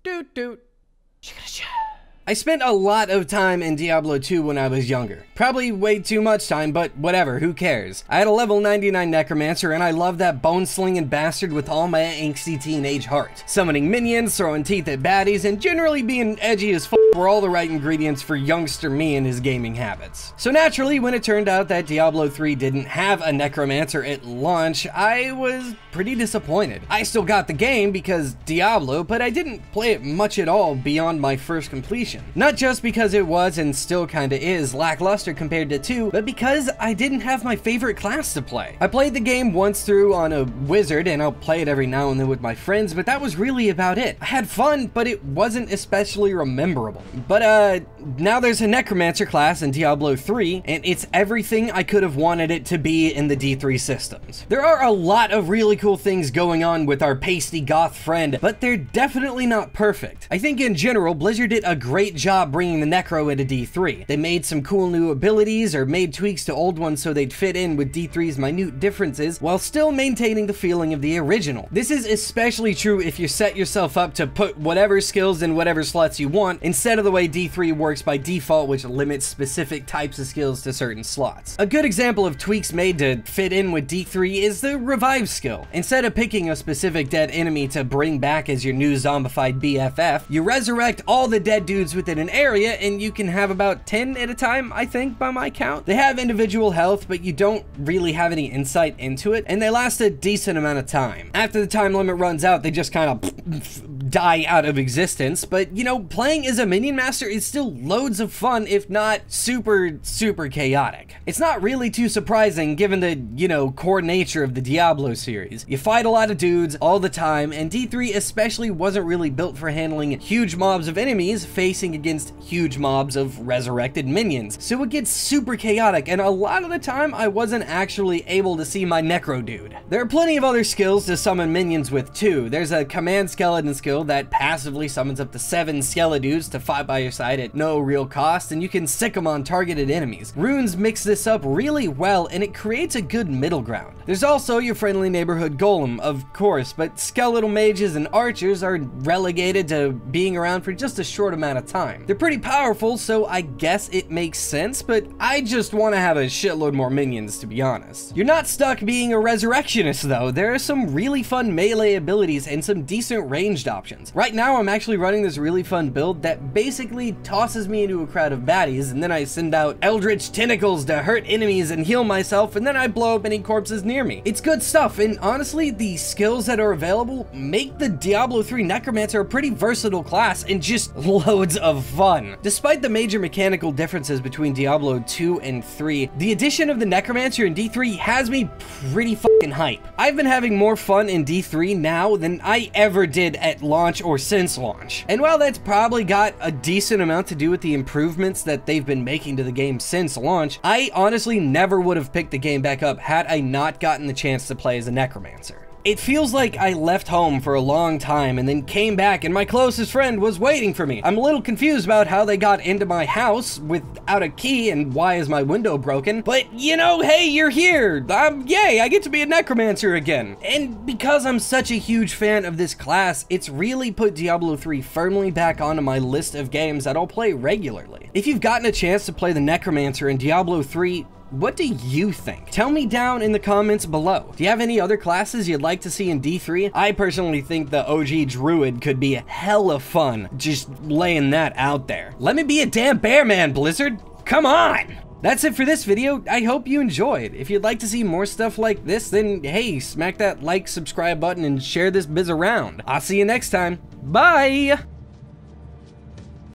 Doot doot. I spent a lot of time in Diablo 2 when I was younger. Probably way too much time, but whatever, who cares? I had a level 99 Necromancer, and I loved that bone-slinging bastard with all my angsty teenage heart. Summoning minions, throwing teeth at baddies, and generally being edgy as f were all the right ingredients for youngster me and his gaming habits. So naturally, when it turned out that Diablo 3 didn't have a Necromancer at launch, I was pretty disappointed. I still got the game because Diablo, but I didn't play it much at all beyond my first completion. Not just because it was and still kinda is lackluster compared to 2, but because I didn't have my favorite class to play. I played the game once through on a wizard, and I'll play it every now and then with my friends, but that was really about it. I had fun, but it wasn't especially rememberable. But now there's a Necromancer class in Diablo 3, and it's everything I could have wanted it to be in the D3 systems. There are a lot of really cool things going on with our pasty goth friend, but they're definitely not perfect. I think in general, Blizzard did a great job bringing the necro into D3. They made some cool new abilities or made tweaks to old ones so they'd fit in with D3's minute differences while still maintaining the feeling of the original. This is especially true if you set yourself up to put whatever skills in whatever slots you want instead of the way D3 works by default, which limits specific types of skills to certain slots. A good example of tweaks made to fit in with D3 is the revive skill. Instead of picking a specific dead enemy to bring back as your new zombified BFF, you resurrect all the dead dudes within an area, and you can have about 10 at a time, I think, by my count. They have individual health, but you don't really have any insight into it, and they last a decent amount of time. After the time limit runs out, they just kind of die out of existence, but you know, playing as a minion master is still loads of fun, if not super chaotic. It's not really too surprising given the, you know, core nature of the Diablo series. You fight a lot of dudes all the time, and D3 especially wasn't really built for handling huge mobs of enemies facing against huge mobs of resurrected minions, so it gets super chaotic, and a lot of the time I wasn't actually able to see my necro dude. There are plenty of other skills to summon minions with too. There's a command skeleton skill that passively summons up to 7 skeledudes to fight by your side at no real cost, and you can sick them on targeted enemies. Runes mix this up really well, and it creates a good middle ground. There's also your friendly neighborhood golem, of course, but skeletal mages and archers are relegated to being around for just a short amount of time. They're pretty powerful, so I guess it makes sense, but I just want to have a shitload more minions, to be honest. You're not stuck being a resurrectionist though. There are some really fun melee abilities and some decent ranged options. Right now I'm actually running this really fun build that basically tosses me into a crowd of baddies, and then I send out eldritch tentacles to hurt enemies and heal myself, and then I blow up any corpses near me. It's good stuff, and honestly, the skills that are available make the Diablo 3 Necromancer a pretty versatile class and just loads of fun. Despite the major mechanical differences between Diablo 2 and 3, the addition of the Necromancer in D3 has me pretty fucking hype. I've been having more fun in D3 now than I ever did at launch or since launch. And while that's probably got a decent amount to do with the improvements that they've been making to the game since launch, I honestly never would have picked the game back up had I not gotten the chance to play as a Necromancer. It feels like I left home for a long time and then came back and my closest friend was waiting for me. I'm a little confused about how they got into my house without a key and why is my window broken, but you know, hey, you're here. Yay, I get to be a Necromancer again. And because I'm such a huge fan of this class, it's really put Diablo 3 firmly back onto my list of games that I'll play regularly. If you've gotten a chance to play the Necromancer in Diablo 3, what do you think? Tell me down in the comments below. Do you have any other classes you'd like to see in D3? I personally think the OG Druid could be hella fun, just laying that out there. Let me be a damn bear man, Blizzard. Come on! That's it for this video. I hope you enjoyed. If you'd like to see more stuff like this, then hey, smack that like, subscribe button and share this biz around. I'll see you next time. Bye!